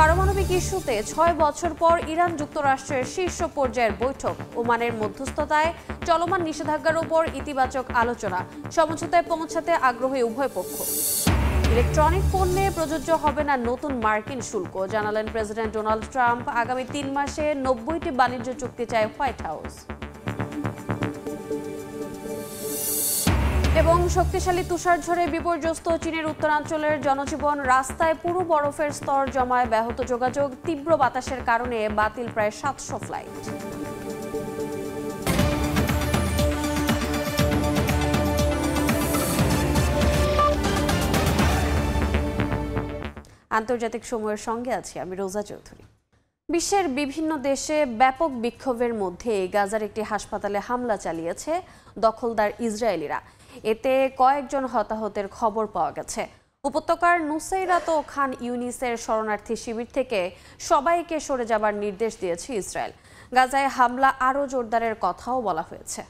পারমাণবিক ইস্যুতে ৬ বছর পর ইরান যুক্তরাষ্ট্রের শীর্ষ পর্যায়ের বৈঠক, ওমানের মধ্যস্থতায় চলমান নিষেধাজ্ঞার উপর ইতিবাচক আলোচনা, সমঝোতায় পৌঁছাতে আগ্রহী উভয় পক্ষ। ইলেকট্রনিক পণ্যে প্রযোজ্য হবে না নতুন মার্কিন শুল্ক, জানালেন প্রেসিডেন্ট ডোনাল্ড ট্রাম্প। আগামী ৩ মাসে ৯০টি বাণিজ্য চুক্তি চায় হোয়াইট হাউস। এবং শক্তিশালী তুষারঝড়ে বিপর্যস্ত চীনের উত্তরাঞ্চলের জনজীবন, রাস্তায় পুরো বরফের স্তর জমায় ব্যাহত যোগাযোগ, তীব্র বাতাসের কারণে বাতিল প্রায় ৭০০ ফ্লাইট। আন্তর্জাতিক সময়ের সঙ্গে আছি আমি রোজা চৌধুরী। বিশ্বের বিভিন্ন দেশে ব্যাপক বিক্ষোভের মধ্যে গাজার একটি হাসপাতালে হামলা চালিয়েছে দখলদার ইসরায়েলিরা। এতে কয়েকজন হতাহতের খবর পাওয়া গেছে। উপত্যকার নুসাইরাত ও খান ইউনিসের শরণার্থী শিবির থেকে সবাইকে সরে যাবার নির্দেশ দিয়েছে ইসরায়েল। গাজায় হামলা আরও জোরদারের কথাও বলা হয়েছে।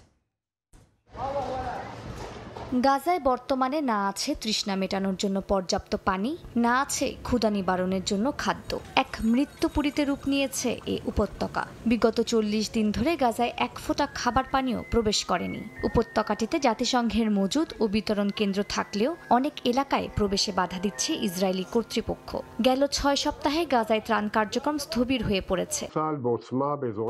গাজায় বর্তমানে না আছে তৃষ্ণা মেটানোর জন্য পর্যাপ্ত পানি, না আছে ক্ষুধা নিবারণের জন্য খাদ্য। এক মৃত্যুপুরীতে রূপ নিয়েছে এই উপত্যকা। বিগত ৪০ দিন ধরে গাজায় এক ফোঁটা খাবার পানিও প্রবেশ করেনি। উপত্যকাটিতে জাতিসংঘের মজুদ ও বিতরণ কেন্দ্র থাকলেও অনেক এলাকায় প্রবেশে বাধা দিচ্ছে ইসরায়েলি কর্তৃপক্ষ। গেল ৬ সপ্তাহে গাজায় ত্রাণ কার্যক্রম স্থবির হয়ে পড়েছে।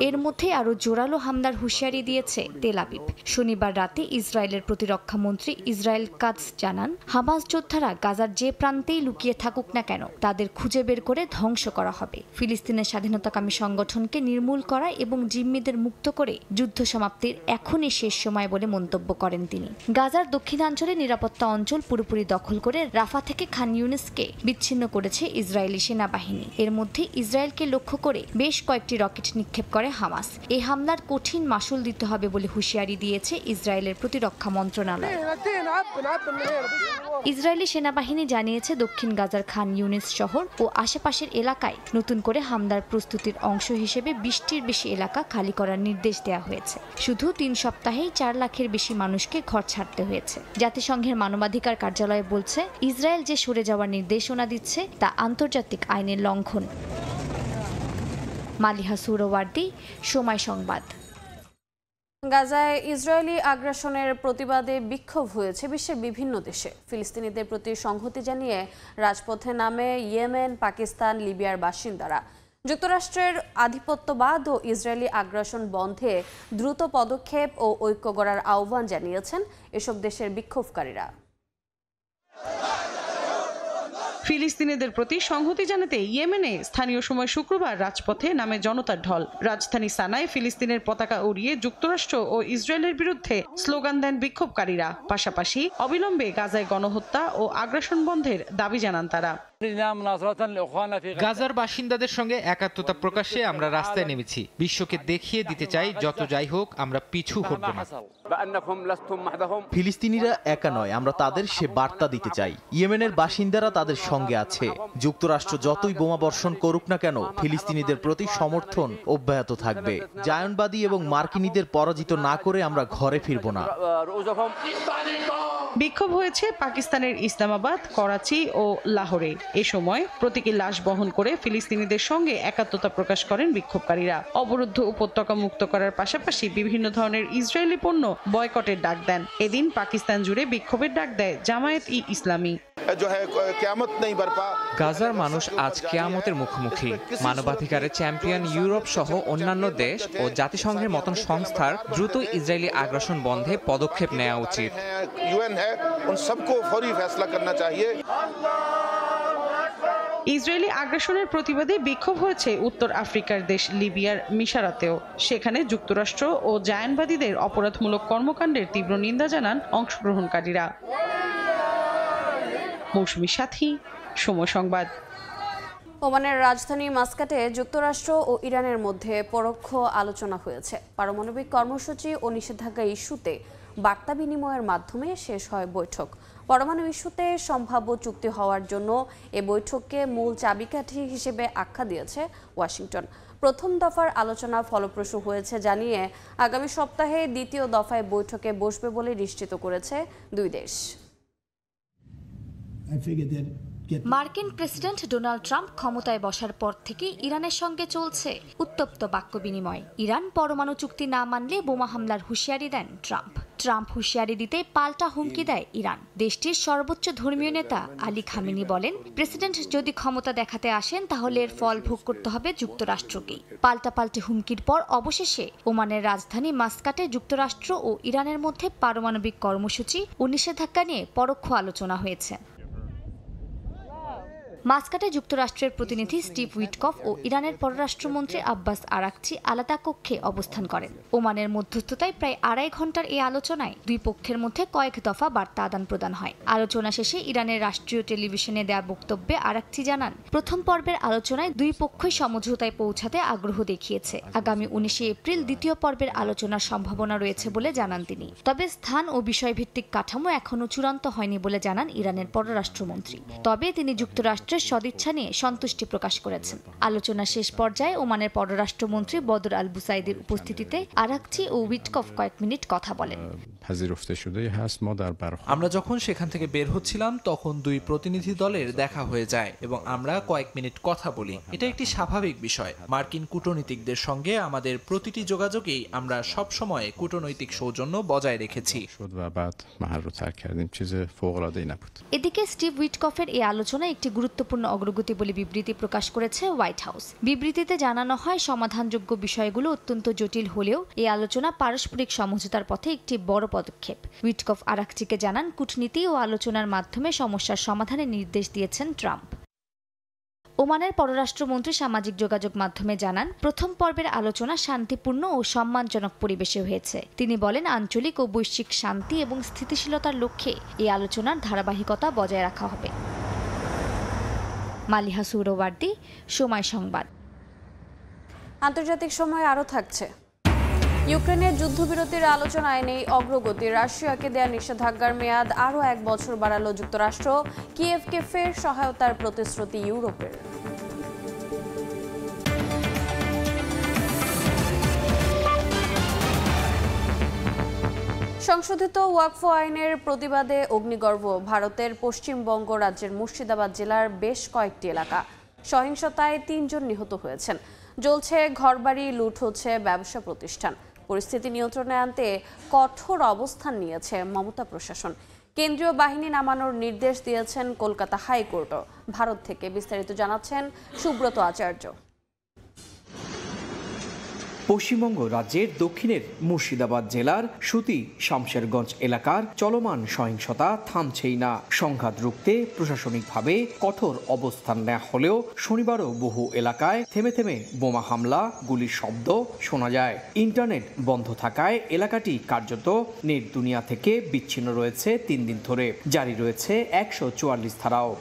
এর মধ্যে আরও জোরালো হামলার হুঁশিয়ারি দিয়েছে তেল আবিব। শনিবার রাতে ইসরায়েলের প্রতিরক্ষা মন্ত্রী ইসরায়েল কাদস জানান, হামাস যোদ্ধারা গাজার যে প্রান্তেই লুকিয়ে থাকুক না কেন তাদের খুঁজে বের করে ধ্বংস করা হবে। ফিলিস্তিনের স্বাধীনতাকামী সংগঠনকে নির্মূল করা এবং জিম্মিদের মুক্ত করে যুদ্ধ সমাপ্তির এখনই শেষ সময় বলে মন্তব্য করেন তিনি। গাজার দক্ষিণাঞ্চলে নিরাপত্তা অঞ্চল পুরোপুরি দখল করে রাফা থেকে খান ইউনিসকে বিচ্ছিন্ন করেছে ইসরায়েলি সেনাবাহিনী। এর মধ্যে ইসরায়েলকে লক্ষ্য করে বেশ কয়েকটি রকেট নিক্ষেপ করে হামাস। এই হামলার কঠিন মাসুল দিতে হবে বলে হুঁশিয়ারি দিয়েছে ইসরায়েলের প্রতিরক্ষা মন্ত্রণালয়। ইসরায়েলি সেনাবাহিনী জানিয়েছে, দক্ষিণ গাজার খান ইউনিস শহর ও আশেপাশের এলাকায় নতুন করে হামলার প্রস্তুতির অংশ হিসেবে ২০টির বেশি এলাকা খালি করার নির্দেশ দেওয়া হয়েছে। শুধু ৩ সপ্তাহেই ৪ লাখের বেশি মানুষকে ঘর ছাড়তে হয়েছে। জাতিসংঘের মানবাধিকার কার্যালয় বলছে, ইসরায়েল যে সরে যাওয়ার নির্দেশনা দিচ্ছে তা আন্তর্জাতিক আইনের লঙ্ঘন। মালিহা সুরওয়ার্দী, সময় সংবাদ। গাজায় ইসরায়েলি আগ্রাসনের প্রতিবাদে বিক্ষোভ হয়েছে বিশ্বের বিভিন্ন দেশে। ফিলিস্তিনিদের প্রতি সংহতি জানিয়ে রাজপথে নামে ইয়েমেন, পাকিস্তান, লিবিয়ার বাসিন্দারা। যুক্তরাষ্ট্রের আধিপত্যবাদ ও ইসরায়েলি আগ্রাসন বন্ধে দ্রুত পদক্ষেপ ও ঐক্য গড়ার আহ্বান জানিয়েছেন এসব দেশের বিক্ষোভকারীরা। ফিলিস্তিনিদের প্রতি সংহতি জানাতে ইয়েমেনে স্থানীয় সময় শুক্রবার রাজপথে নামে জনতার ঢল। রাজধানী সানায় ফিলিস্তিনের পতাকা উড়িয়ে যুক্তরাষ্ট্র ও ইসরায়েলের বিরুদ্ধে স্লোগান দেন বিক্ষোভকারীরা। পাশাপাশি অবিলম্বে গাজায় গণহত্যা ও আগ্রাসন বন্ধের দাবি জানান তারা। গাজার বাসিন্দাদের সঙ্গে একাত্মতা প্রকাশে আমরা রাস্তায় নেমেছি। বিশ্বকে দেখিয়ে দিতে চাই, যত যাই হোক আমরা পিছু হটব না। ফিলিস্তিনিরা একা নয়, আমরা তাদের সে বার্তা দিতে চাই। ইয়েমেনের বাসিন্দারা তাদের সঙ্গে আছে। যুক্তরাষ্ট্র যতই বোমাবর্ষণ করুক না কেন, ফিলিস্তিনিদের প্রতি সমর্থন অব্যাহত থাকবে। জায়নবাদী এবং মার্কিনীদের পরাজিত না করে আমরা ঘরে ফিরব না। বিক্ষোভ হয়েছে পাকিস্তানের ইসলামাবাদ, করাচি ও লাহোরে। এ সময় প্রতীকী লাশ বহন করে ফিলিস্তিনিদের সঙ্গে একাত্মতা প্রকাশ করেন বিক্ষোভকারীরা। অবরুদ্ধ উপত্যকা মুক্ত করার পাশাপাশি বিভিন্ন ধরনের ইসরায়েলি পণ্য বয়কটের ডাক দেন। এদিন পাকিস্তান জুড়ে বিক্ষোভের ডাক দেয় জামায়াত-ই-ইসলামী। গাজার মানুষ আজ কিয়ামতের মুখোমুখি। মানবাধিকারের চ্যাম্পিয়ন ইউরোপ সহ অন্যান্য দেশ ও জাতিসংঘের মতন সংস্থার দ্রুত ইসরায়েলি আগ্রাসন বন্ধে পদক্ষেপ নেওয়া উচিত। ইসরায়েলি আগ্রাসনের প্রতিবাদে বিক্ষোভ হয়েছে উত্তর আফ্রিকার দেশ লিবিয়ার মিশারাতেও। সেখানে যুক্তরাষ্ট্র ও জায়নবাদীদের অপরাধমূলক কর্মকাণ্ডের তীব্র নিন্দা জানান অংশগ্রহণকারীরা। মৌসুমী সাথী, সময় সংবাদ। ওমানের রাজধানী মাস্কাটে যুক্তরাষ্ট্র ও ইরানের মধ্যে পরোক্ষ আলোচনা হয়েছে। পারমাণবিক কর্মসূচি ও নিষেধাজ্ঞা ইস্যুতে বার্তা বিনিময়ের মাধ্যমে শেষ হয় বৈঠক। পরমাণু ইস্যুতে সম্ভাব্য চুক্তি হওয়ার জন্য এ বৈঠককে মূল চাবিকাঠি হিসেবে আখ্যা দিয়েছে ওয়াশিংটন। প্রথম দফার আলোচনা ফলপ্রসূ হয়েছে জানিয়ে আগামী সপ্তাহে দ্বিতীয় দফায় বৈঠকে বসবে বলে নিশ্চিত করেছে দুই দেশ। মার্কিন প্রেসিডেন্ট ডোনাল্ড ট্রাম্প ক্ষমতায় বসার পর থেকে ইরানের সঙ্গে চলছে উত্তপ্ত বাক্য বিনিময়। ইরান পরমাণু চুক্তি না মানলে বোমা হামলার হুঁশিয়ারি দেন ট্রাম্প হুঁশিয়ারি দিতে পাল্টা হুমকি দেয় ইরান। দেশটির সর্বোচ্চ ধর্মীয় নেতা আলী খামেনি বলেন, প্রেসিডেন্ট যদি ক্ষমতা দেখাতে আসেন তাহলে এর ফল ভোগ করতে হবে যুক্তরাষ্ট্রকেই। পাল্টাপাল্টি হুমকির পর অবশেষে ওমানের রাজধানী মাস্কাটে যুক্তরাষ্ট্র ও ইরানের মধ্যে পারমাণবিক কর্মসূচি ও নিষেধাজ্ঞা নিয়ে পরোক্ষ আলোচনা হয়েছে। মাস্কাটে যুক্তরাষ্ট্রের প্রতিনিধি স্টিভ উইটকফ ও ইরানের পররাষ্ট্রমন্ত্রী আব্বাস আরাকচি আলাদা কক্ষে অবস্থান করেন। ওমানের মধ্যস্থতায় প্রায় 2.5 ঘন্টার এই আলোচনায় দুই পক্ষের মধ্যে কয়েক দফা বার্তা আদান প্রদান হয়। আলোচনা শেষে ইরানের রাষ্ট্রীয় টেলিভিশনে দেয়া বক্তব্যে আরাকচি জানান, প্রথম পর্বের আলোচনায় দুই পক্ষই সমঝোতায় পৌঁছাতে আগ্রহ দেখিয়েছে। আগামী 19 এপ্রিল দ্বিতীয় পর্বের আলোচনার সম্ভাবনা রয়েছে বলে জানান তিনি। তবে স্থান ও বিষয়ভিত্তিক কাঠামো এখনও চূড়ান্ত হয়নি বলে জানান ইরানের পররাষ্ট্রমন্ত্রী। তবে তিনি যুক্তরাষ্ট্রের সদিচ্ছা নিয়ে সন্তুষ্টি প্রকাশ করেছেন। আলোচনা শেষ পর্যায়ে ওমানের পররাষ্ট্রমন্ত্রী বদর আল বুসাইদির উপস্থিতিতে আরাকচি ও উইটকফ কয়েক মিনিট কথা বলেন। আমরা যখন সেখান থেকে বের হচ্ছিলাম তখন দুই প্রতিনিধি দলের দেখা হয়ে যায় এবং আমরা কয়েক মিনিট কথা বলি। এটা একটি স্বাভাবিক বিষয়। মার্কিন কূটনীতিকদের সঙ্গে আমাদের প্রতিটি যোগাযোগেই আমরা সব সময় কূটনৈতিক সৌজন্য বজায় রেখেছি। এদিকে স্টিভ উইটকফের এই আলোচনা একটি গুরুত্বপূর্ণ অগ্রগতি বলে বিবৃতি প্রকাশ করেছে হোয়াইট হাউস। বিবৃতিতে জানানো হয়, সমাধানযোগ্য বিষয়গুলো অত্যন্ত জটিল হলেও এই আলোচনা পারস্পরিক সমঝোতার পথে একটি বড় পদক্ষেপ। উইটকফ আরাকচিকে জানান, কূটনীতি ও আলোচনার মাধ্যমে সমস্যার সমাধানের নির্দেশ দিয়েছেন ট্রাম্প। ওমানের পররাষ্ট্রমন্ত্রী সামাজিক যোগাযোগ মাধ্যমে জানান, প্রথম পর্বের আলোচনা শান্তিপূর্ণ ও সম্মানজনক পরিবেশে হয়েছে। তিনি বলেন, আঞ্চলিক ও বৈশ্বিক শান্তি এবং স্থিতিশীলতার লক্ষ্যে এই আলোচনার ধারাবাহিকতা বজায় রাখা হবে। মালিহা সুরওয়ার্দী, সময় সংবাদ। আন্তর্জাতিক সময় আরও থাকছে। ইউক্রেনের যুদ্ধবিরতির আলোচনায় নেই অগ্রগতি। রাশিয়াকে দেয়া নিষেধাজ্ঞার মেয়াদ আরও 1 বছর বাড়ালো যুক্তরাষ্ট্র। কিয়েভকে ফের সহায়তার প্রতিশ্রুতি ইউরোপের। সংশোধিত ওয়াকফ আইনের প্রতিবাদে অগ্নিগর্ভ। ভারতের পশ্চিমবঙ্গ রাজ্যের মুর্শিদাবাদ জেলার বেশ কয়েকটি এলাকা। সহিংসতায় 3 জন নিহত হয়েছেন। জ্বলছে ঘরবাড়ি, লুট হচ্ছে ব্যবসা প্রতিষ্ঠান। পরিস্থিতি নিয়ন্ত্রণে আনতে কঠোর অবস্থান নিয়েছে মমতা প্রশাসন। কেন্দ্রীয় বাহিনী নামানোর নির্দেশ দিয়েছেন কলকাতা হাইকোর্টও। ভারত থেকে বিস্তারিত জানাচ্ছেন সুব্রত আচার্য। পশ্চিমবঙ্গ রাজ্যের দক্ষিণের মুর্শিদাবাদ জেলার সুতি শামশেরগঞ্জ এলাকার চলমান সহিংসতা থামছেই না। সংঘাত রুখতে প্রশাসনিকভাবে কঠোর অবস্থান নেওয়া হলেও শনিবারও বহু এলাকায় থেমে থেমে বোমা হামলা, গুলির শব্দ শোনা যায়। ইন্টারনেট বন্ধ থাকায় এলাকাটি কার্যত নেট দুনিয়া থেকে বিচ্ছিন্ন রয়েছে 3 দিন ধরে। জারি রয়েছে 144 ধারাও।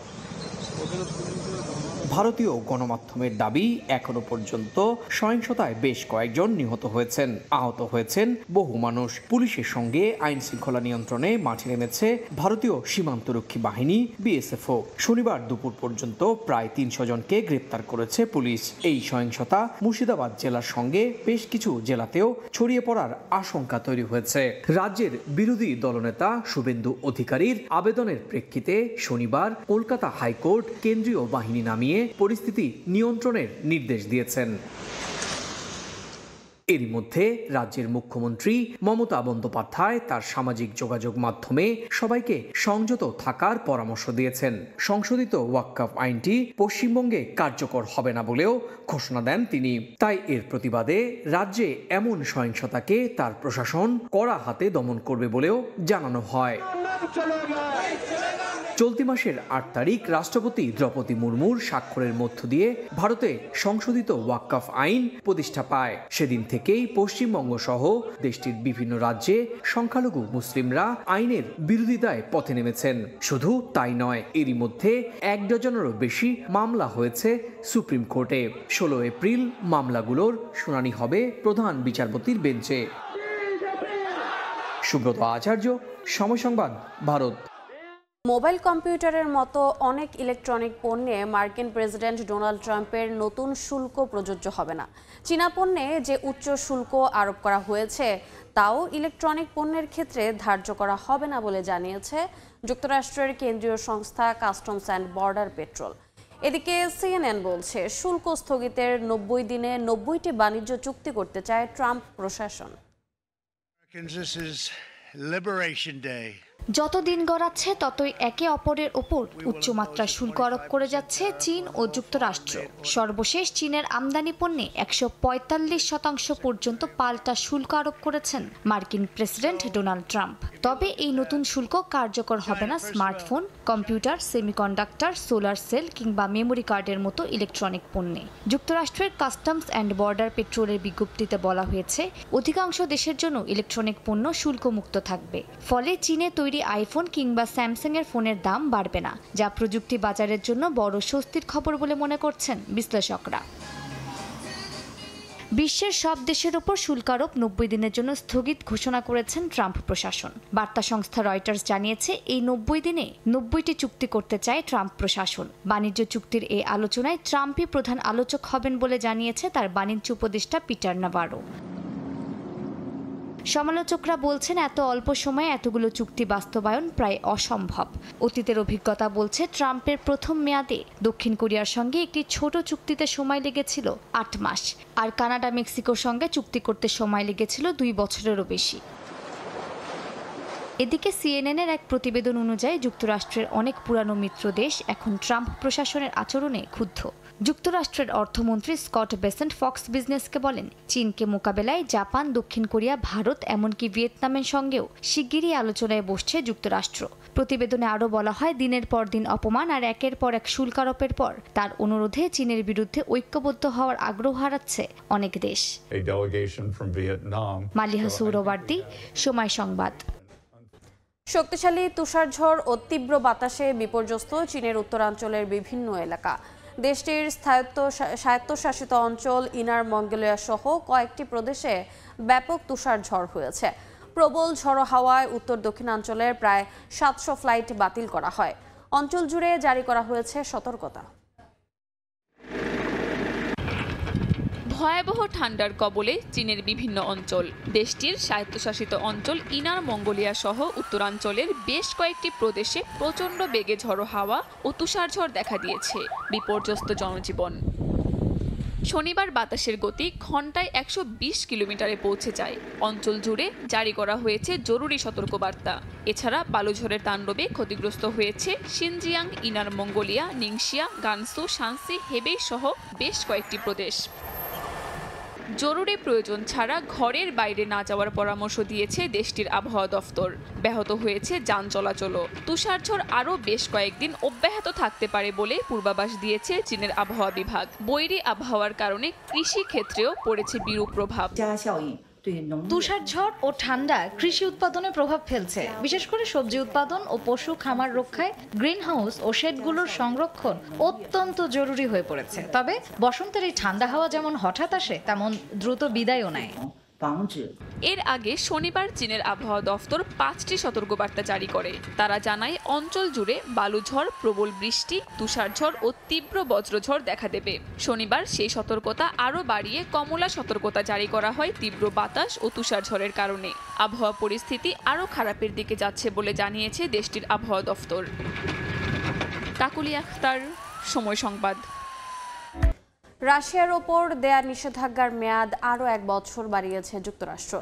ভারতীয় গণমাধ্যমের দাবি, এখনো পর্যন্ত সহিংসতায় বেশ কয়েকজন নিহত হয়েছেন, আহত হয়েছেন বহু মানুষ। পুলিশের সঙ্গে আইন শৃঙ্খলা নিয়ন্ত্রণে মাঠে নেমেছে ভারতীয় সীমান্তরক্ষী বাহিনী বিএসএফও। শনিবার দুপুর পর্যন্ত প্রায় 300 জনকে গ্রেপ্তার করেছে পুলিশ। এই সহিংসতা মুর্শিদাবাদ জেলার সঙ্গে বেশ কিছু জেলাতেও ছড়িয়ে পড়ার আশঙ্কা তৈরি হয়েছে। রাজ্যের বিরোধী দলনেতা শুভেন্দু অধিকারীর আবেদনের প্রেক্ষিতে শনিবার কলকাতা হাইকোর্ট কেন্দ্রীয় বাহিনী নামিয়ে পরিস্থিতি নিয়ন্ত্রণের নির্দেশ দিয়েছেন। এরই মধ্যে রাজ্যের মুখ্যমন্ত্রী মমতা বন্দ্যোপাধ্যায় তার সামাজিক যোগাযোগ মাধ্যমে সবাইকে সংযত থাকার পরামর্শ দিয়েছেন। সংশোধিত ওয়াকফ আইনটি পশ্চিমবঙ্গে কার্যকর হবে না বলেও ঘোষণা দেন তিনি। তাই এর প্রতিবাদে রাজ্যে এমন সহিংসতাকে তার প্রশাসন কড়া হাতে দমন করবে বলেও জানানো হয়। চলতি মাসের 8 তারিখ রাষ্ট্রপতি দ্রৌপদী মুর্মুর স্বাক্ষরের মধ্য দিয়ে ভারতে সংশোধিত ওয়াকফ আইন প্রতিষ্ঠা পায়। সেদিন থেকেই পশ্চিমবঙ্গ সহ দেশটির বিভিন্ন রাজ্যে সংখ্যালঘু মুসলিমরা আইনের বিরোধিতায় পথে নেমেছেন। শুধু তাই নয়, এরই মধ্যে 1 ডজনেরও বেশি মামলা হয়েছে সুপ্রিম কোর্টে। 16 এপ্রিল মামলাগুলোর শুনানি হবে প্রধান বিচারপতির বেঞ্চে। সুব্রত আচার্য, সময় সংবাদ, ভারত। মোবাইল কম্পিউটারের মতো অনেক ইলেকট্রনিক পণ্যে মার্কিন প্রেসিডেন্ট ডোনাল্ড ট্রাম্পের নতুন শুল্ক প্রযোজ্য হবে না। চীনা পণ্যে যে উচ্চ শুল্ক আরোপ করা হয়েছে তাও ইলেকট্রনিক পণ্যের ক্ষেত্রে ধার্য করা হবে না বলে জানিয়েছে যুক্তরাষ্ট্রের কেন্দ্রীয় সংস্থা কাস্টমস অ্যান্ড বর্ডার পেট্রোল। এদিকে CNN বলছে শুল্ক স্থগিতের 90 দিনে 90টি বাণিজ্য চুক্তি করতে চায় ট্রাম্প প্রশাসন। যত দিন গড়াচ্ছে ততই একে অপরের ওপর উচ্চমাত্রার শুল্ক আরোপ করে যাচ্ছে চীন ও যুক্তরাষ্ট্র। সর্বশেষ চীনের আমদানি পণ্যে 145% পর্যন্ত পাল্টা শুল্ক আরোপ করেছেন মার্কিন প্রেসিডেন্ট ডোনাল্ড ট্রাম্প। তবে এই নতুন শুল্ক কার্যকর হবে না smartphone, computer, semiconductor, solar cell কিংবা মেমোরি কার্ডের মতো ইলেকট্রনিক পণ্যে। যুক্তরাষ্ট্রের কাস্টমস অ্যান্ড বর্ডার পেট্রোলের বিজ্ঞপ্তিতে বলা হয়েছে অধিকাংশ দেশের জন্য ইলেকট্রনিক পণ্য শুল্কমুক্ত থাকবে। ফলে চীনে তৈরি আইফোন কিংবা স্যামসাং এর ফোনের দাম বাড়বে না, যা প্রযুক্তি বাজারের জন্য বড় স্বস্তির খবর বলে মনে করছেন বিশ্লেষকরা। বিশ্বের সব দেশের ওপর শুল্ক আরোপ 90 দিনের জন্য স্থগিত ঘোষণা করেছেন ট্রাম্প প্রশাসন। বার্তা সংস্থা রয়টার্স জানিয়েছে এই 90 দিনে 90টি চুক্তি করতে চায় ট্রাম্প প্রশাসন। বাণিজ্য চুক্তির এই আলোচনায় ট্রাম্পই প্রধান আলোচক হবেন বলে জানিয়েছে তার বাণিজ্য উপদেষ্টা পিটার নাভারো। সমালোচকরা বলছেন এত অল্প সময়ে এতগুলো চুক্তি বাস্তবায়ন প্রায় অসম্ভব। অতীতের অভিজ্ঞতা বলছে ট্রাম্পের প্রথম মেয়াদে দক্ষিণ কোরিয়ার সঙ্গে একটি ছোট চুক্তিতে সময় লেগেছিল 8 মাস, আর কানাডা মেক্সিকোর সঙ্গে চুক্তি করতে সময় লেগেছিল 2 বছরেরও বেশি। এদিকে CNN-এর এক প্রতিবেদন অনুযায়ী যুক্তরাষ্ট্রের অনেক পুরানো মিত্র দেশ এখন ট্রাম্প প্রশাসনের আচরণে ক্ষুব্ধ। যুক্তরাষ্ট্রের অর্থমন্ত্রী স্কট বেসেন্ট ফক্স বিজনেসকে বলেন, চীনকে মোকাবেলায় জাপান, দক্ষিণ কোরিয়া, ভারত এমনকি ভিয়েতনামের সঙ্গেও শিগগিরই আলোচনায় বসছে যুক্তরাষ্ট্র। প্রতিবেদনে আরও বলা হয়, দিনের পর দিন অপমান আর একের পর এক শুল্ক আরোপের পর তার অনুরোধে চীনের বিরুদ্ধে ঐক্যবদ্ধ হওয়ার আগ্রহ হারাচ্ছে অনেক দেশ। মালিহা সৌরবার্দী, সময় সংবাদ। শক্তিশালী তুষারঝড় ও তীব্র বাতাসে বিপর্যস্ত চীনের উত্তরাঞ্চলের বিভিন্ন এলাকা। দেশটির স্বায়ত্তশাসিত অঞ্চল ইনার মঙ্গোলিয়া সহ কয়েকটি প্রদেশে ব্যাপক তুষারঝড় হয়েছে। প্রবল ঝড়ো হাওয়ায় উত্তর দক্ষিণাঞ্চলের প্রায় 700 ফ্লাইট বাতিল করা হয়। অঞ্চল জুড়ে জারি করা হয়েছে সতর্কতা। ভয়াবহ ঠান্ডার কবলে চীনের বিভিন্ন অঞ্চল। দেশটির স্বায়ত্তশাসিত অঞ্চল ইনার মঙ্গোলিয়া সহ উত্তরাঞ্চলের বেশ কয়েকটি প্রদেশে প্রচণ্ড বেগে ঝড়ো হাওয়া ও তুষারঝড় দেখা দিয়েছে, বিপর্যস্ত জনজীবন। শনিবার বাতাসের গতি ঘন্টায় 120 কিলোমিটারে পৌঁছে যায়। অঞ্চল জুড়ে জারি করা হয়েছে জরুরি সতর্কবার্তা। এছাড়া বালুঝড়ের তাণ্ডবে ক্ষতিগ্রস্ত হয়েছে Xinjiang, inner Mongolia, Ningxia, Gansu, Shanxi, Hebei সহ বেশ কয়েকটি প্রদেশ। জরুরি প্রয়োজন ছাড়া ঘরের বাইরে না যাওয়ার পরামর্শ দিয়েছে দেশটির আবহাওয়া দফতর। ব্যাহত হয়েছে যান চলাচলও। তুষারঝড় আরও বেশ কয়েকদিন অব্যাহত থাকতে পারে বলে পূর্বাভাস দিয়েছে চীনের আবহাওয়া বিভাগ। বৈরী আবহাওয়ার কারণে কৃষি ক্ষেত্রেও পড়েছে বিরূপ প্রভাব। তুষারঝড় ও ঠান্ডা কৃষি উৎপাদনে প্রভাব ফেলছে, বিশেষ করে সবজি উৎপাদন ও পশু খামার রক্ষায় গ্রিন হাউস ও শেডগুলোর সংরক্ষণ অত্যন্ত জরুরি হয়ে পড়েছে। তবে বসন্তের এই ঠান্ডা হাওয়া যেমন হঠাৎ আসে তেমন দ্রুত বিদায়ও নেয়। এর আগে শনিবার চীনের আবহাওয়া দফতর 5টি সতর্কবার্তা জারি করে। তারা জানায় অঞ্চল জুড়ে বালুঝড়, প্রবল বৃষ্টি, তুষারঝড় ও তীব্র বজ্রঝড় দেখা দেবে। শনিবার সেই সতর্কতা আরও বাড়িয়ে কমলা সতর্কতা জারি করা হয় তীব্র বাতাস ও তুষারঝড়ের কারণে। আবহাওয়া পরিস্থিতি আরও খারাপের দিকে যাচ্ছে বলে জানিয়েছে দেশটির আবহাওয়া দফতর। কাকুলি আখতার, সময় সংবাদ। রাশিয়ার ওপর দেয়া নিষেধাজ্ঞার মেয়াদ আরও 1 বছর বাড়িয়েছে যুক্তরাষ্ট্র।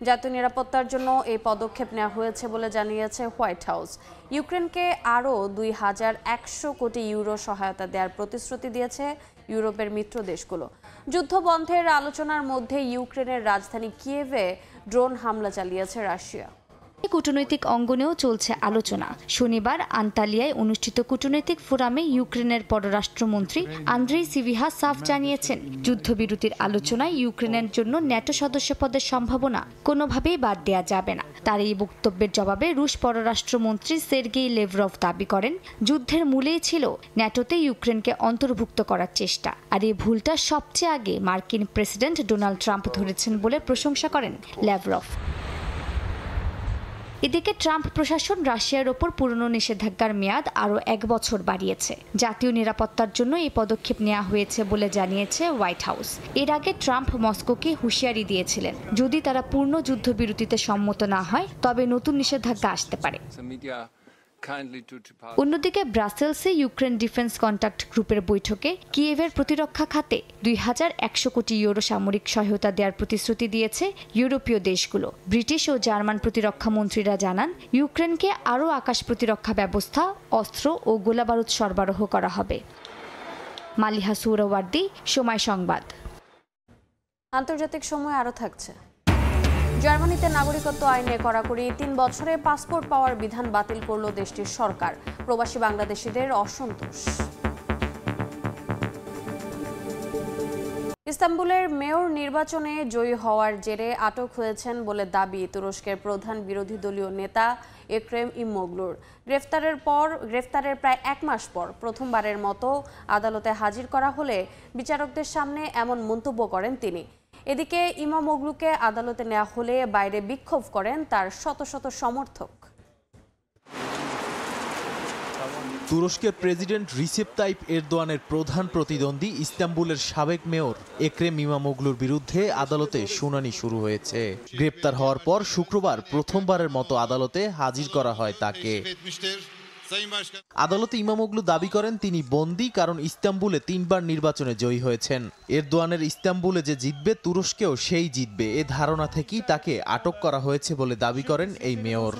জাতীয় নিরাপত্তার জন্য এই পদক্ষেপ নেওয়া হয়েছে বলে জানিয়েছে হোয়াইট হাউস। ইউক্রেনকে আরও 2100 কোটি ইউরো সহায়তা দেওয়ার প্রতিশ্রুতি দিয়েছে ইউরোপের মিত্র দেশগুলো। যুদ্ধ বন্ধের আলোচনার মধ্যে ইউক্রেনের রাজধানী কিয়েভে ড্রোন হামলা চালিয়েছে রাশিয়া। কূটনৈতিক অঙ্গনেও চলছে আলোচনা। শনিবার আন্তালিয়ায় অনুষ্ঠিত কূটনৈতিক ফোরামে ইউক্রেনের পররাষ্ট্রমন্ত্রী আন্দ্রেই সিভিহা-সাভ জানিয়েছেন, যুদ্ধবিরতির আলোচনায় ইউক্রেনের জন্য ন্যাটো সদস্যপদের সম্ভাবনা কোনোভাবেই বাদ দেওয়া যাবে না। তার এই বক্তব্যের জবাবে রুশ পররাষ্ট্রমন্ত্রী সের্গেই লেভরভ দাবি করেন, যুদ্ধের মূলেই ছিল ন্যাটোতে ইউক্রেনকে অন্তর্ভুক্ত করার চেষ্টা, আর এই ভুলটা সবচেয়ে আগে মার্কিন প্রেসিডেন্ট ডোনাল্ড ট্রাম্প ধরেছেন বলে প্রশংসা করেন লেভরভ। এদিকে ট্রাম্প প্রশাসন রাশিয়ার ওপর পুরনো নিষেধাজ্ঞার মেয়াদ আরও 1 বছর বাড়িয়েছে। জাতীয় নিরাপত্তার জন্য এই পদক্ষেপ নেওয়া হয়েছে বলে জানিয়েছে হোয়াইট হাউস। এর আগে ট্রাম্প মস্কোকে হুঁশিয়ারি দিয়েছিলেন, যদি তারা পূর্ণ যুদ্ধবিরতিতে সম্মত না হয় তবে নতুন নিষেধাজ্ঞা আসতে পারে। অন্যদিকে ব্রাসেলসে ইউক্রেন ডিফেন্স কন্ট্যাক্ট গ্রুপের বৈঠকে কিয়েভের প্রতিরক্ষা খাতে 2100 কোটি ইউরো সামরিক সহায়তা দেওয়ার প্রতিশ্রুতি দিয়েছে ইউরোপীয় দেশগুলো। ব্রিটিশ ও জার্মান প্রতিরক্ষা মন্ত্রীরা জানান, ইউক্রেনকে আরও আকাশ প্রতিরক্ষা ব্যবস্থা, অস্ত্র ও গোলাবারুদ সরবরাহ করা হবে। মালিহা সুহরাওয়ার্দী, সময় সংবাদ। আন্তর্জাতিক সময় আরও থাকছে। জার্মানিতে নাগরিকত্ব আইনে কড়াকড়ি, 3 বছরে পাসপোর্ট পাওয়ার বিধান বাতিল করল দেশটির সরকার। প্রবাসী বাংলাদেশিদের অসন্তোষ। ইস্তাম্বুলের মেয়র নির্বাচনে জয়ী হওয়ার জেরে আটক হয়েছেন বলে দাবি তুরস্কের প্রধান বিরোধী দলীয় নেতা এক্রেম ইমোগলুর। গ্রেফতারের প্রায় 1 মাস পর প্রথমবারের মতো আদালতে হাজির করা হলে বিচারকদের সামনে এমন মন্তব্য করেন তিনি। এদিকে ইমামোগলুকে আদালতে নেওয়া হলে বাইরে বিক্ষোভ করেন তার শত শত সমর্থক। তুরস্কের প্রেসিডেন্ট রিসেপ তাইপ এরদোয়ানের প্রধান প্রতিদ্বন্দ্বী ইস্তাম্বুলের সাবেক মেয়র এক্রেম ইমামোগলুর বিরুদ্ধে আদালতে শুনানি শুরু হয়েছে। গ্রেপ্তার হওয়ার পর শুক্রবার প্রথমবারের মতো আদালতে হাজির করা হয় তাকে। আদালতে ইমামোগলু দাবি করেন তিনি বন্দী কারণ ইস্তাম্বুলে 3 বার নির্বাচনে জয়ী হয়েছেন। এরদোয়ানের ইস্তাম্বুলে যে জিতবে তুরস্কেও সেই জিতবে, এ ধারণা থেকেই তাকে আটক করা হয়েছে বলে দাবি করেন এই মেয়র।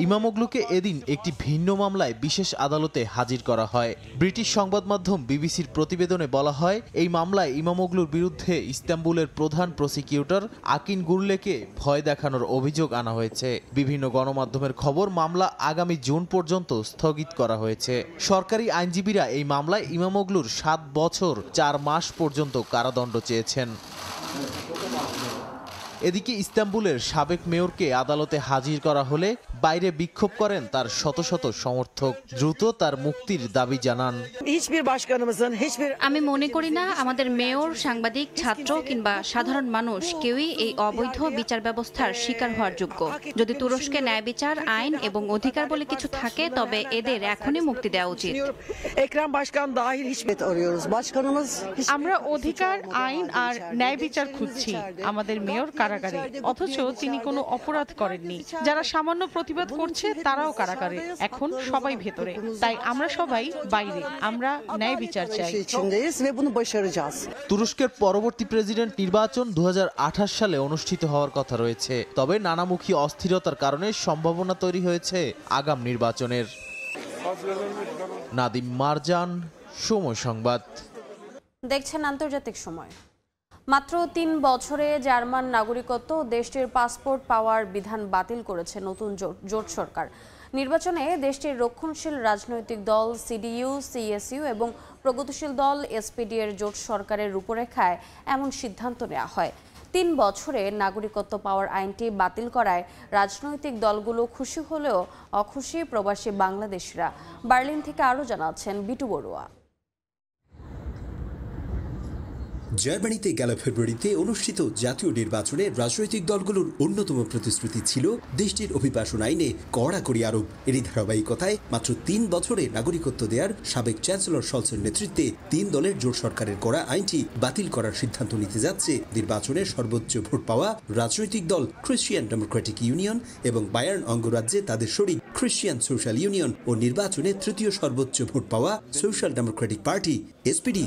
ইমামোগলুকে এদিন একটি ভিন্ন মামলায় বিশেষ আদালতে হাজির করা হয়। ব্রিটিশ সংবাদ মাধ্যম বিবিসির প্রতিবেদনে বলা হয়, এই মামলায় ইমামোগলুর বিরুদ্ধে ইস্তাম্বুলের প্রধান প্রসিকিউটর আকিন গুরলেকে ভয় দেখানোর অভিযোগ আনা হয়েছে। বিভিন্ন গণমাধ্যমের খবর, মামলা আগামী জুন পর্যন্ত স্থগিত করা হয়েছে। সরকারি আইনজীবীরা এই মামলায় ইমামোগলুর 7 বছর 4 মাস পর্যন্ত কারাদণ্ড চেয়েছেন। এদিকে ইস্তাম্বুলের সাবেক মেয়রকে আদালতে হাজির করা হলে বাইরে বিক্ষোভ করেন তার শত শত সমর্থক। দ্রুত তার মুক্তির দাবি জানান। আমি মনে করি না আমাদের মেয়র, সাংবাদিক, ছাত্র কিংবা সাধারণ মানুষ কেউই এই অবৈধ বিচার ব্যবস্থার শিকার হওয়ার যোগ্য। যদি তুরস্কে ন্যায় বিচার, আইন এবং অধিকার বলে কিছু থাকে তবে এদের এখনই মুক্তি দেওয়া উচিত। আমরা অধিকার, আইন আর ন্যায় বিচার খুঁজছি। আমাদের মেয়র কারাগারে, অথচ তিনি কোনো অপরাধ করেননি। যারা সামান্য প্রতিবাদ করছে তারাও কারাগারে, এখন সবাই ভেতরে। তাই আমরা সবাই বাইরে, আমরা ন্যায় বিচার চাই। তুরস্কের পরবর্তী প্রেসিডেন্ট নির্বাচন 2028 সালে অনুষ্ঠিত হওয়ার কথা রয়েছে। তবে নানামুখী অস্থিরতার কারণে সম্ভাবনা তৈরি হয়েছে আগাম নির্বাচনের। নাদিম মারজান, সময় সংবাদ। দেখছেন আন্তর্জাতিক সময়। মাত্র 3 বছরে জার্মান নাগরিকত্ব ও দেশটির পাসপোর্ট পাওয়ার বিধান বাতিল করেছে নতুন জোট সরকার। নির্বাচনে দেশটির রক্ষণশীল রাজনৈতিক দল সিডিইউ, সিএসইউ এবং প্রগতিশীল দল এসপিডি এর জোট সরকারের রূপরেখায় এমন সিদ্ধান্ত নেওয়া হয়। 3 বছরে নাগরিকত্ব পাওয়ার আইনটি বাতিল করায় রাজনৈতিক দলগুলো খুশি হলেও অখুশি প্রবাসী বাংলাদেশিরা। বার্লিন থেকে আরও জানাচ্ছেন বিটু বড়ুয়া। জার্মানিতে গেল ফেব্রুয়ারিতে অনুষ্ঠিত জাতীয় নির্বাচনে রাজনৈতিক দলগুলোর অন্যতম প্রতিশ্রুতি ছিল দেশটির অভিবাসন আইনে কড়াকড়ি আরোপ। এরই ধারাবাহিকতায় মাত্র 3 বছরে নাগরিকত্ব দেওয়ার সাবেক চ্যান্সেলর শলসের নেতৃত্বে 3 দলের জোট সরকারের করা আইনটি বাতিল করার সিদ্ধান্ত নিতে যাচ্ছে নির্বাচনে সর্বোচ্চ ভোট পাওয়া রাজনৈতিক দল ক্রিশ্চিয়ান ডেমোক্রেটিক ইউনিয়ন এবং বায়ার্ন অঙ্গরাজ্যে তাদের শরিক ক্রিশ্চিয়ান সোশ্যাল ইউনিয়ন ও নির্বাচনে তৃতীয় সর্বোচ্চ ভোট পাওয়া সোশ্যাল ডেমোক্রেটিক পার্টি এসপিডি।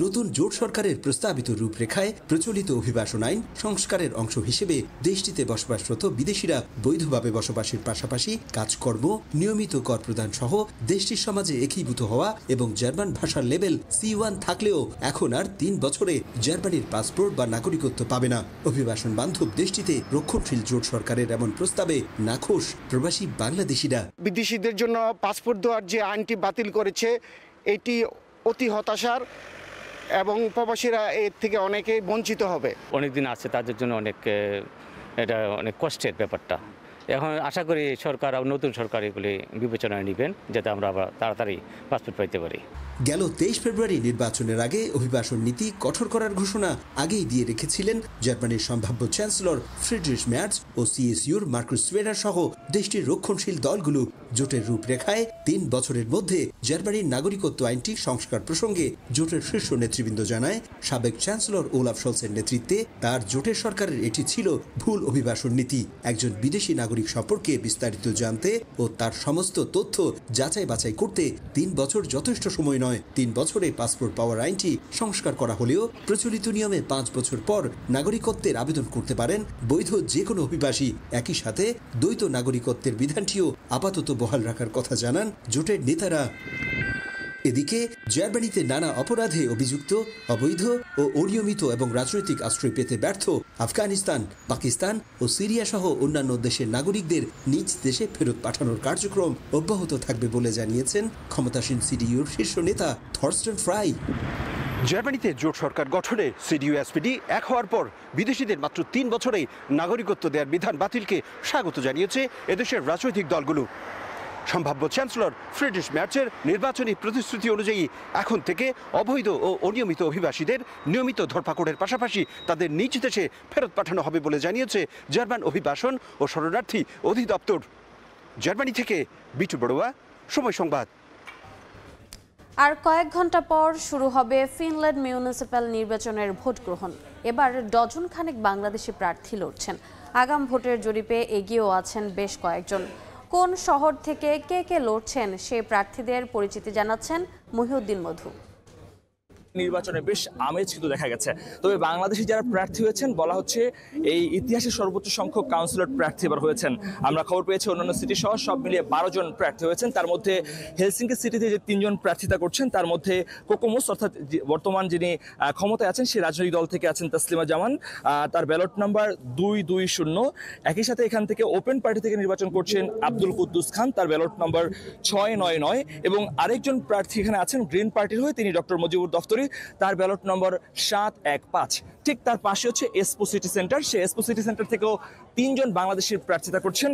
নতুন জোট সরকারের প্রস্তাবিত রূপরেখায় প্রচলিত অভিবাসন আইন সংস্কারের অংশ হিসেবে দেশটিতে বসবাসরত বিদেশিরা বৈধভাবে বসবাসের পাশাপাশি কাজকর্ম, নিয়মিত কর প্রদান সহ দেশটির সমাজে একীভূত হওয়া এবং জার্মান ভাষার লেভেল C1 থাকলেও এখন আর 3 বছরে জার্মানির পাসপোর্ট বা নাগরিকত্ব পাবে না। অভিবাসন বান্ধব দেশটিতে রক্ষণশীল জোট সরকারের এমন প্রস্তাবে নাখোশ প্রবাসী বাংলাদেশিরা। বিদেশিদের জন্য পাসপোর্ট দেওয়ার যে আইনটি বাতিল করেছে এটি অতি হতাশার এবং প্রবাসীরা এর থেকে অনেকেই বঞ্চিত হবে। অনেকদিন আছে তাদের জন্য এটা অনেক কষ্টের ব্যাপারটা। এখন আশা করি সরকার নতুন সরকার এগুলি বিবেচনায় নেবেন যাতে আমরা আবার তাড়াতাড়ি পাসপোর্ট পাইতে পারি। গেল 23 ফেব্রুয়ারি নির্বাচনের আগে অভিবাসন নীতি কঠোর করার ঘোষণা আগেই দিয়ে রেখেছিলেন জার্মানির সম্ভাব্য চ্যান্সেলর ফ্রিডরিশ ম্যার্জ ও সিএসইউর মার্কুস সোয়েডার সহ দেশটির রক্ষণশীল দলগুলো। জোটের রূপরেখায় 3 বছরের মধ্যে জার্মানির নাগরিকত্ব আইনটি সংস্কার প্রসঙ্গে জোটের শীর্ষ নেতৃবৃন্দ জানায় সাবেক চ্যান্সেলর ওলাফ শলসের নেতৃত্বে তার জোটের সরকারের এটি ছিল ভুল অভিবাসন নীতি। একজন বিদেশি নাগরিক সম্পর্কে বিস্তারিত জানতে ও তার সমস্ত তথ্য যাচাই বাছাই করতে 3 বছর যথেষ্ট সময় নয়। 3 বছরে পাসপোর্ট পাওয়ার আইনটি সংস্কার করা হলেও প্রচলিত নিয়মে 5 বছর পর নাগরিকত্বের আবেদন করতে পারেন বৈধ যে কোনো অভিবাসী। একই সাথে দ্বৈত নাগরিকত্বের বিধানটিও আপাতত বহাল রাখার কথা জানান জোটের নেতারা। এদিকে জার্মানিতে নানা অপরাধে অভিযুক্ত, অবৈধ ও অনিয়মিত এবং রাজনৈতিক আশ্রয় পেতে ব্যর্থ আফগানিস্তান, পাকিস্তান ও সিরিয়া সহ অন্যান্য দেশের নাগরিকদের নিজ দেশে ফেরত পাঠানোর কার্যক্রম অব্যাহত থাকবে বলে জানিয়েছেন ক্ষমতাসীন সিডিইউর শীর্ষ নেতা থরস্টেন ফ্রাই। জার্মানিতে জোট সরকার গঠনে সিডিইউ এসপিডি এক হওয়ার পর বিদেশিদের মাত্র 3 বছরেই নাগরিকত্ব দেওয়ার বিধান বাতিলকে স্বাগত জানিয়েছে এদেশের রাজনৈতিক দলগুলো। সম্ভাব্য চ্যান্সেলর ফ্রিডরিশ ম্যার্জের নির্বাচনী প্রতিশ্রুতি অনুযায়ী এখন থেকে অবৈধ ও অনিয়মিত অভিবাসীদের নিয়মিত ধরপাকড়ের পাশাপাশি তাদের নিজ দেশে ফেরত পাঠানো হবে বলে জানিয়েছে জার্মান অভিবাসন ও শরণার্থী অধিদপ্তর। জার্মানি থেকে বিটু বড়ুয়া, সময় সংবাদ। আর কয়েক ঘন্টা পর শুরু হবে ফিনল্যান্ড মিউনিসিপ্যাল নির্বাচনের ভোট গ্রহণ। এবার ডজন খানেক বাংলাদেশি প্রার্থী লড়ছেন। আগাম ভোটের জরিপে এগিয়েও আছেন বেশ কয়েকজন। কোন শহর থেকে কে কে লড়ছেন সেই প্রার্থীদের পরিচিতি জানাচ্ছেন মহিউদ্দিন মধু। নির্বাচনে বেশ আমেজ কিন্তু দেখা গেছে। তবে বাংলাদেশি যারা প্রার্থী হয়েছেন বলা হচ্ছে এই ইতিহাসের সর্বোচ্চ সংখ্যক কাউন্সিলর প্রার্থী এবার হয়েছেন। আমরা খবর পেয়েছি অন্যান্য সিটি সহ সব মিলিয়ে 12 জন প্রার্থী হয়েছেন। তার মধ্যে হেলসিঙ্কি সিটিতে যে 3 জন প্রার্থিতা করছেন তার মধ্যে কোকোমোস অর্থাৎ বর্তমান যিনি ক্ষমতায় আছেন সেই রাজনৈতিক দল থেকে আছেন তাসলিমা জামান, তার ব্যালট নাম্বার 220। একই সাথে এখান থেকে ওপেন পার্টি থেকে নির্বাচন করছেন আব্দুল কুদ্দুস খান, তার ব্যালট নাম্বার 699 এবং আরেকজন প্রার্থী এখানে আছেন গ্রিন পার্টির হয়ে, তিনি ডক্টর মুজিবুর দফতরি, তার ব্যালট নম্বর 715। ঠিক তার পাশে হচ্ছে এসপো সিটি সেন্টার, সেই এসপো সিটি সেন্টার থেকেও 3 জন বাংলাদেশের প্রার্থিতা করছেন।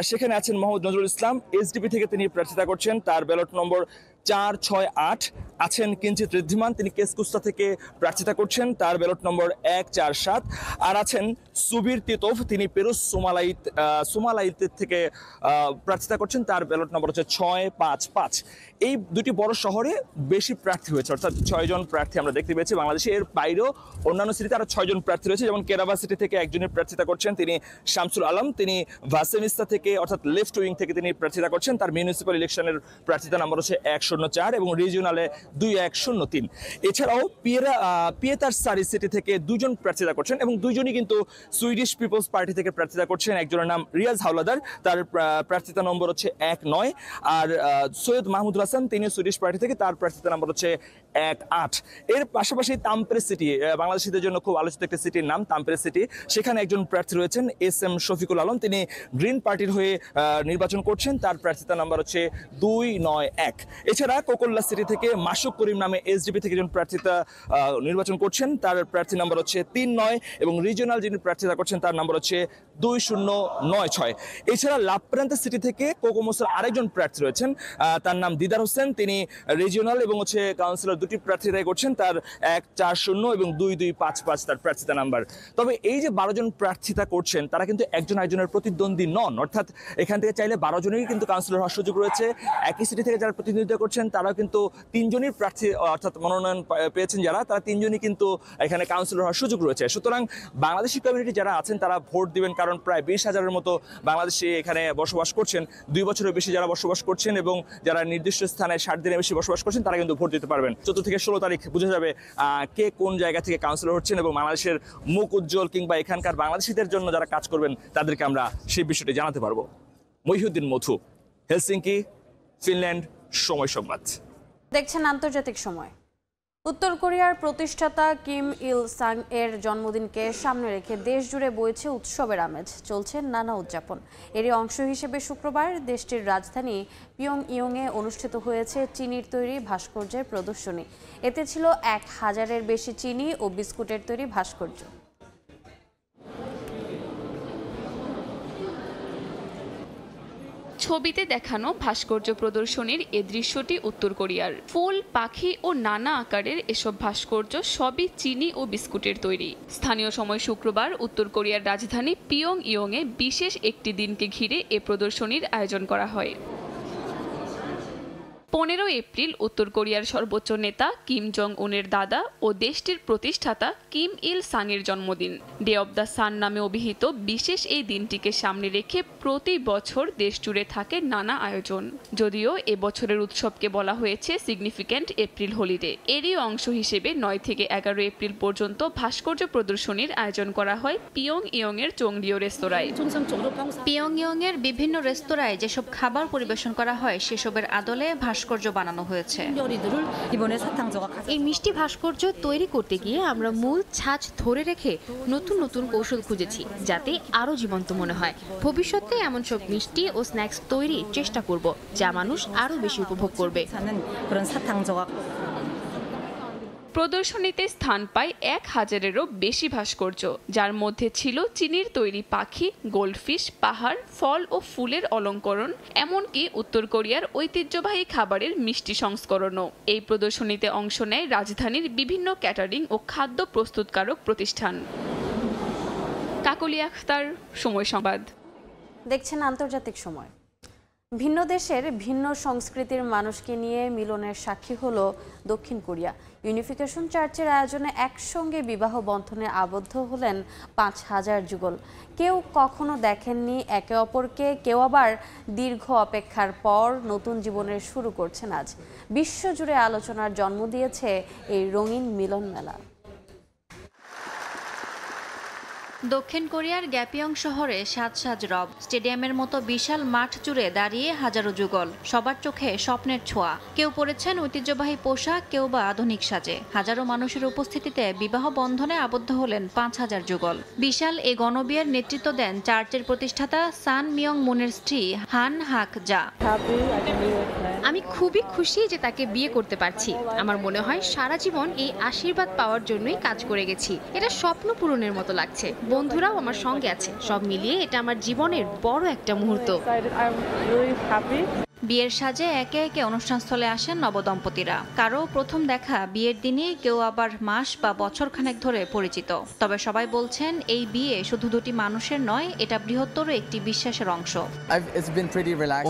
সেখানে আছেন মোহাম্মদ নজরুল ইসলাম, এসডিপি থেকে তিনি প্রার্থিতা করছেন, তার ব্যালট নম্বর 468। আছেন কিঞ্চিত ঋদ্ধিমান, তিনি কেসকুস্তা থেকে প্রার্থিতা করছেন, তার ব্যালট নম্বর 147। আর আছেন সুবীর তিতোভ, তিনি পেরুস সোমালাইত থেকে প্রার্থিতা করছেন, তার ব্যালট নম্বর হচ্ছে 655। এই দুটি বড় শহরে বেশি প্রার্থী হয়েছে, অর্থাৎ 6 জন প্রার্থী আমরা দেখতে পেয়েছি। বাংলাদেশে এর বাইরেও অন্যান্য সিটিতে আরো 6 জন প্রার্থী রয়েছে, যেমন কেরাবা সিটি থেকে একজনের প্রার্থিতা করছেন, তিনি শামসুল আলম, তিনি ভাসেনিস্তা থেকে অর্থাৎ লেফট উইং থেকে তিনি প্রার্থিতা করছেন, তার মিউনিসিপ্যাল ইলেকশনের প্রার্থিতা নম্বর হচ্ছে 104 এবং রিজিওনালে 2103। এছাড়াও পিয়েতার সারি সিটি থেকে 2 জন প্রার্থিতা করছেন এবং 2 জনই কিন্তু সুইডিশ পিপলস পার্টি থেকে প্রার্থিতা করছেন। একজনের নাম রিয়াজ হাওলাদার, তার প্রার্থিতা নম্বর হচ্ছে 19। আর সৈয়দ মাহমুদুল হাসান, তিনি সুইডিশ পার্টি থেকে, তার প্রার্থিতা নম্বর হচ্ছে 18। এর পাশাপাশি তাম্পরে সিটি, বাংলাদেশিদের জন্য খুব আলোচিত একটা সিটির নাম তাম্পরে সিটি, সেখানে একজন প্রার্থী রয়েছেন এসএম শফিকুল আলম, তিনি গ্রিন পার্টির হয়ে নির্বাচন করছেন, তার প্রার্থিতা নম্বর হচ্ছে 291। এছাড়া কোকল্লা সিটি থেকে মাসুক করিম নামে এসডিপি থেকে একজন প্রার্থিতা নির্বাচন করছেন, তার প্রার্থী নম্বর হচ্ছে 39 এবং রিজিওনাল যিনি প্রার্থিতা করছেন তার নম্বর হচ্ছে 2096। এছাড়া লাপ্রান্তে সিটি থেকে কোকোমোসের আরেকজন প্রার্থী রয়েছেন, তার নাম দিদার হোসেন, তিনি রিজিওনাল এবং হচ্ছে কাউন্সিলর দুটি প্রার্থিতাই করছেন, তার 140 এবং 2255 তার প্রার্থিতা নাম্বার। তবে এই যে 12 জন প্রার্থিতা করছেন তারা কিন্তু একজন আরেকজনের প্রতিদ্বন্দ্বী নন, অর্থাৎ এখান থেকে চাইলে 12 জনেরই কিন্তু কাউন্সিলর হওয়ার সুযোগ রয়েছে। একই সিটি থেকে যারা প্রতিনিধিত্ব করছেন তারাও কিন্তু 3 জনই প্রার্থী অর্থাৎ মনোনয়ন পেয়েছেন যারা, তারা 3 জনই কিন্তু এখানে কাউন্সিলর হওয়ার সুযোগ রয়েছে। সুতরাং বাংলাদেশি কমিউনিটি যারা আছেন তারা ভোট দিবেন, কারণ প্রায় 20,000-এর মতো বাংলাদেশি এখানে বসবাস করছেন। 2 বছরের বেশি যারা বসবাস করছেন এবং যারা নির্দিষ্ট স্থানে 60 দিনের বেশি বসবাস করছেন তারা কিন্তু ভোট দিতে পারবেন। 14 থেকে 16 তারিখ বোঝা যাবে কে কোন জায়গা থেকে কাউন্সিলর হচ্ছেন এবং বাংলাদেশের মুখ উজ্জ্বল কিংবা এখানকার বাংলাদেশিদের জন্য যারা কাজ করবেন তাদেরকে আমরা সেই বিষয়টি জানাতে পারবো। মহিউদ্দিন মধু, হেলসিঙ্কি, ফিনল্যান্ড, সময় সংবাদ। দেখছেন আন্তর্জাতিক সময়। উত্তর কোরিয়ার প্রতিষ্ঠাতা কিম ইল সাং এর জন্মদিনকে সামনে রেখে দেশ জুড়ে বইছে উৎসবের আমেজ, চলছে নানা উদযাপন। এরই অংশ হিসেবে শুক্রবার দেশটির রাজধানী পিয়ংইয়ংয়ে অনুষ্ঠিত হয়েছে চিনির তৈরি ভাস্কর্যের প্রদর্শনী। এতে ছিল 1000-এর বেশি চিনি ও বিস্কুটের তৈরি ভাস্কর্য। ছবিতে দেখানো ভাস্কর্য প্রদর্শনীর এ দৃশ্যটি উত্তর কোরিয়ার। ফুল, পাখি ও নানা আকারের এসব ভাস্কর্য সবই চিনি ও বিস্কুটের তৈরি। স্থানীয় সময় শুক্রবার উত্তর কোরিয়ার রাজধানী পিয়ংইয়ংয়ে বিশেষ একটি দিনকে ঘিরে এ প্রদর্শনীর আয়োজন করা হয়। 15 এপ্রিল উত্তর কোরিয়ার সর্বোচ্চ নেতা কিম জং উনের দাদা ও দেশটির প্রতিষ্ঠাতা কিম ইল সাংয়ের জন্মদিন। ডে অব দ্য সান নামে অভিহিত বিশেষ এই দিনটিকে সামনে রেখে প্রতি বছর দেশ জুড়ে থাকে নানা আয়োজন। যদিও এবছরের উৎসবকে বলা হয়েছে সিগনিফিক্যান্ট এপ্রিল হলিডে। এরই অংশ হিসেবে 9 থেকে 11 এপ্রিল পর্যন্ত ভাস্কর্য প্রদর্শনীর আয়োজন করা হয় পিয়ংইয়ংয়ের চংরিও রেস্তোরাঁয়। পিয়ংইয়ংয়ের বিভিন্ন রেস্তোরাঁয় যেসব খাবার পরিবেশন করা হয় সেসবের আদলে ভাস্কর্য বানানো হয়েছে। এই মিষ্টি ভাস্কর্য তৈরি করতে গিয়ে আমরা মূল ছাঁচ ধরে রেখে নতুন নতুন কৌশল খুঁজেছি যাতে আরো জীবন্ত মনে হয়। ভবিষ্যতে এমন সব মিষ্টি ও স্ন্যাক্স তৈরির চেষ্টা করব যা মানুষ আরো বেশি উপভোগ করবে। প্রদর্শনীতে স্থান পায় 1000-এরও বেশি ভাস্কর্য, যার মধ্যে ছিল চিনির তৈরি পাখি, গোল্ডফিশ, পাহাড়, ফল ও ফুলের অলঙ্করণ, এমনকি উত্তর কোরিয়ার ঐতিহ্যবাহী খাবারের মিষ্টি সংস্করণও। এই প্রদর্শনীতে অংশ নেয় রাজধানীর বিভিন্ন ক্যাটারিং ও খাদ্য প্রস্তুতকারক প্রতিষ্ঠান। কাকলি আখতার, সময় সংবাদ। দেখছেন আন্তর্জাতিক সময়। ভিন্ন দেশের ভিন্ন সংস্কৃতির মানুষকে নিয়ে মিলনের সাক্ষী হলো দক্ষিণ কোরিয়া। ইউনিফিকেশন চার্চের আয়োজনে একসঙ্গে বিবাহ বন্ধনে আবদ্ধ হলেন 5000 যুগল। কেউ কখনো দেখেননি একে অপরকে, কেউ আবার দীর্ঘ অপেক্ষার পর নতুন জীবনের শুরু করছেন আজ। বিশ্বজুড়ে আলোচনার জন্ম দিয়েছে এই রঙিন মিলন মেলা। দক্ষিণ কোরিয়ার গ্যাপিয়ং শহরে সাজ রব স্টেডিয়ামের মতো বিশাল মাঠ জুড়ে দাঁড়িয়ে হাজারো যুগল। সবার চোখে স্বপ্নের ছোঁয়া। কেউ পরেছেন ঐতিহ্যবাহী পোশাক, কেউ বা আধুনিক সাজে। হাজারো মানুষের উপস্থিতিতে বিবাহ বন্ধনে আবদ্ধ হলেন 5000 যুগল। বিশাল এই গণবিয়ের নেতৃত্ব দেন চার্চের প্রতিষ্ঠাতা সান মিয়ং মুনের স্ত্রী হান হাক জা। আমি খুবই খুশি যে তাকে বিয়ে করতে পারছি। আমার মনে হয় সারা জীবন এই আশীর্বাদ পাওয়ার জন্যই কাজ করে গেছি। এটা স্বপ্ন পূরণের মতো লাগছে। বন্ধুরাও আমার সঙ্গে আছে। সব মিলিয়ে এটা আমার জীবনের বড় একটা মুহূর্ত। বিয়ের সাজে একে একে অনুষ্ঠানস্থলে আসেন নবদম্পতিরা। কারো প্রথম দেখা বিয়ের দিনে, কেউ আবার মাস বা বছরখানেক ধরে পরিচিত। তবে সবাই বলছেন এই বিয়ে শুধু দুটি মানুষের নয়, এটা বৃহত্তর একটি বিশ্বাসের অংশ।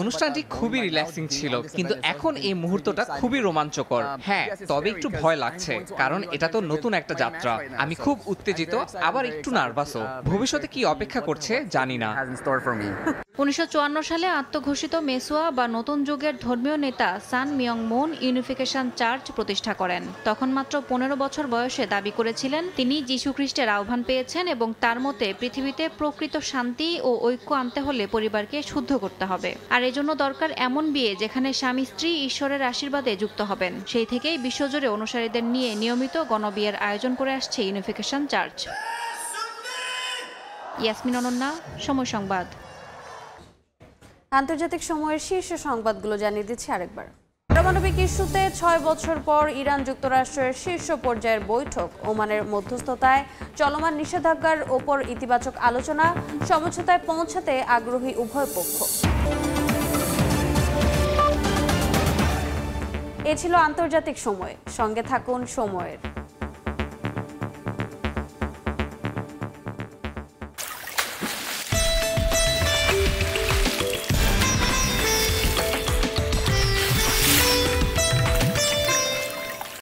অনুষ্ঠানটি খুবই রিল্যাক্সিং ছিল, কিন্তু এখন এই মুহূর্তটা খুবই রোমাঞ্চকর। হ্যাঁ, তবে একটু ভয় লাগছে, কারণ এটা তো নতুন একটা যাত্রা। আমি খুব উত্তেজিত, আবার একটু নার্ভাসও। ভবিষ্যতে কি অপেক্ষা করছে জানি না। 1954 সালে আত্মঘোষিত মেসোয়া বা নতুন যুগের ধর্মীয় নেতা সান মিয়ং মুন ইউনিফিকেশন চার্চ প্রতিষ্ঠা করেন। তখন মাত্র 15 বছর বয়সে দাবি করেছিলেন তিনি যীশু খ্রিস্টের আহ্বান পেয়েছেন এবং তার মতে পৃথিবীতে প্রকৃত শান্তি ও ঐক্য আনতে হলে পরিবারকে শুদ্ধ করতে হবে। আর এজন্য দরকার এমন বিয়ে যেখানে স্বামী স্ত্রী ঈশ্বরের আশীর্বাদে যুক্ত হবেন। সেই থেকেই বিশ্বজুড়ে অনুসারীদের নিয়ে নিয়মিত গণবিয়ের আয়োজন করে আসছে ইউনিফিকেশন চার্চ। ইয়াসমিন অনন্যা, সময় সংবাদ। আন্তর্জাতিক সময়ের শীর্ষ সংবাদগুলো জানিয়ে দিচ্ছি আরেকবার। পারমাণবিক ইস্যুতে 6 বছর পর ইরান যুক্তরাষ্ট্রের শীর্ষ পর্যায়ের বৈঠক। ওমানের মধ্যস্থতায় চলমান নিষেধাজ্ঞার ওপর ইতিবাচক আলোচনা। সমঝোতায় পৌঁছাতে আগ্রহী উভয় পক্ষ। এ ছিল আন্তর্জাতিক সময়। সঙ্গে থাকুন সময়ের।